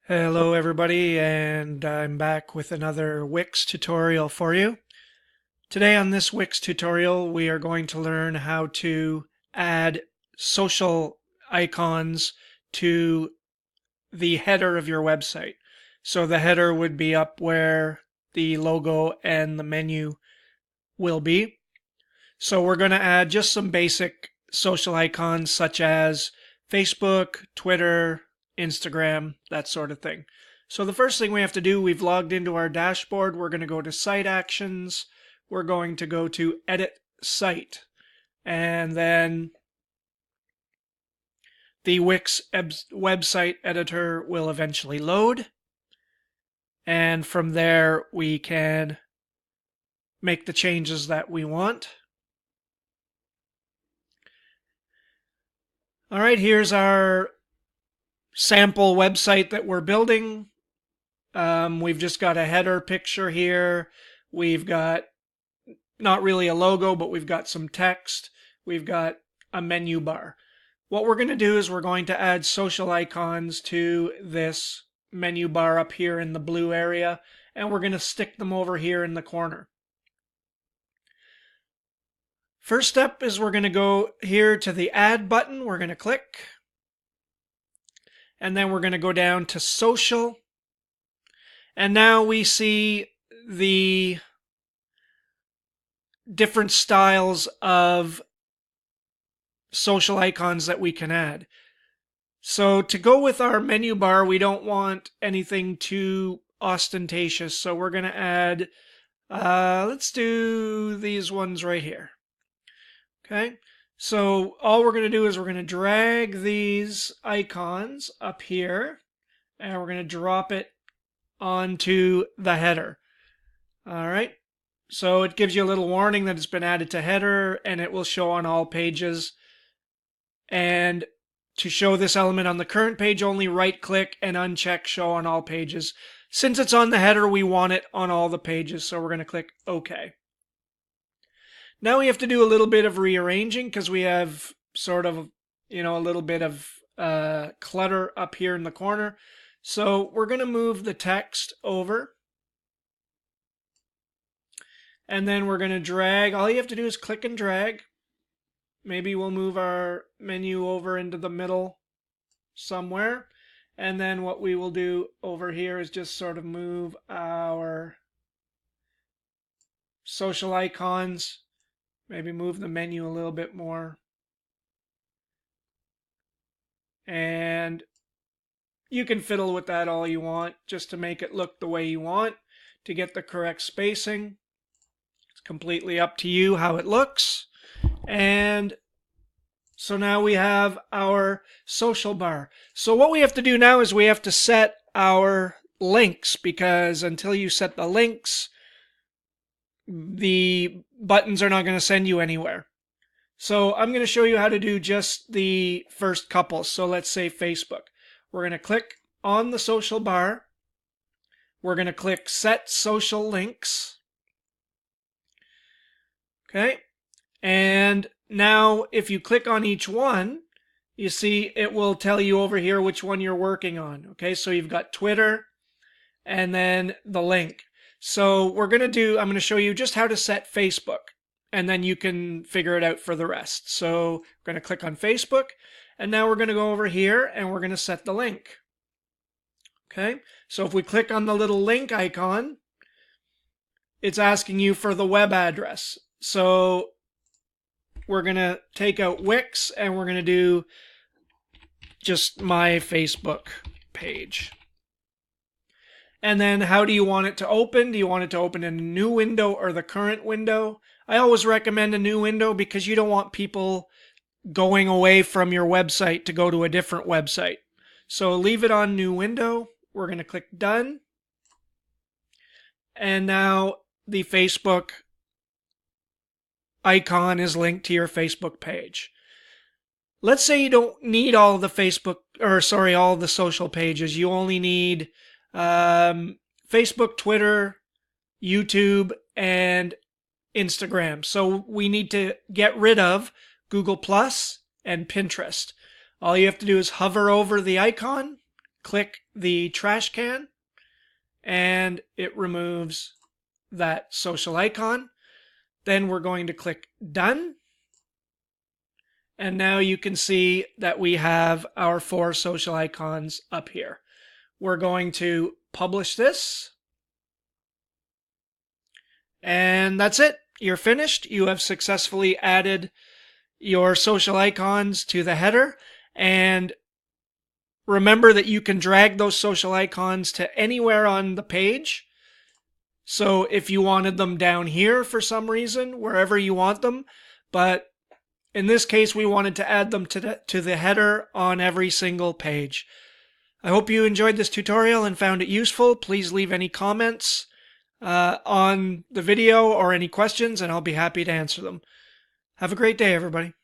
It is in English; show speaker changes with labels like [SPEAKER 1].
[SPEAKER 1] Hello everybody, and I'm back with another Wix tutorial for you. Today on this Wix tutorial we are going to learn how to add social icons to the header of your website. So the header would be up where the logo and the menu will be. So we're going to add just some basic social icons such as Facebook, Twitter, Instagram, that sort of thing. So the first thing we have to do, we've logged into our dashboard. We're going to go to Site Actions. We're going to go to Edit Site. And then the Wix website editor will eventually load. And from there, we can make the changes that we want. All right, here's our sample website that we're building. We've just got a header picture here. We've got not really a logo, but we've got some text. We've got a menu bar. What we're going to do is we're going to add social icons to this menu bar up here in the blue area, and we're going to stick them over here in the corner. First step is we're going to go here to the Add button. We're going to click. And then we're going to go down to Social. And now we see the different styles of social icons that we can add. So to go with our menu bar, we don't want anything too ostentatious. So we're going to add, let's do these ones right here. Okay, so all we're going to do is we're going to drag these icons up here, and we're going to drop it onto the header. All right, so it gives you a little warning that it's been added to header, and it will show on all pages. And to show this element on the current page, only right-click and uncheck Show on All Pages. Since it's on the header, we want it on all the pages, so we're going to click OK. Now we have to do a little bit of rearranging because we have sort of, a little bit of clutter up here in the corner. So we're going to move the text over. And then we're going to drag. All you have to do is click and drag. Maybe we'll move our menu over into the middle somewhere. And then what we will do over here is just sort of move our social icons. Maybe move the menu a little bit more. And you can fiddle with that all you want just to make it look the way you want to get the correct spacing. It's completely up to you how it looks. And so now we have our social bar. So what we have to do now is we have to set our links, because until you set the links, the buttons are not going to send you anywhere. So I'm going to show you how to do just the first couple. So let's say Facebook. We're going to click on the social bar. We're going to click Set Social Links. Okay. And now if you click on each one, you see it will tell you over here which one you're working on. Okay. So you've got Twitter and then the link. So I'm going to show you just how to set Facebook, and then you can figure it out for the rest. So we're going to click on Facebook, and now we're going to go over here and we're going to set the link. Okay, so if we click on the little link icon, it's asking you for the web address. So we're going to take out Wix and we're going to do just my Facebook page. And then how do you want it to open? Do you want it to open in a new window or the current window? I always recommend a new window because you don't want people going away from your website to go to a different website. So leave it on new window. We're going to click done. And now the Facebook icon is linked to your Facebook page. Let's say you don't need all the all the social pages. You only need Facebook, Twitter, YouTube, and Instagram. So we need to get rid of Google Plus and Pinterest. All you have to do is hover over the icon, click the trash can and it removes that social icon. Then we're going to click done. And now you can see that we have our 4 social icons up here. We're going to publish this. And that's it. You're finished. You have successfully added your social icons to the header. And remember that you can drag those social icons to anywhere on the page. So if you wanted them down here for some reason, wherever you want them, but in this case, we wanted to add them to the header on every single page. I hope you enjoyed this tutorial and found it useful. Please leave any comments on the video or any questions, and I'll be happy to answer them. Have a great day, everybody.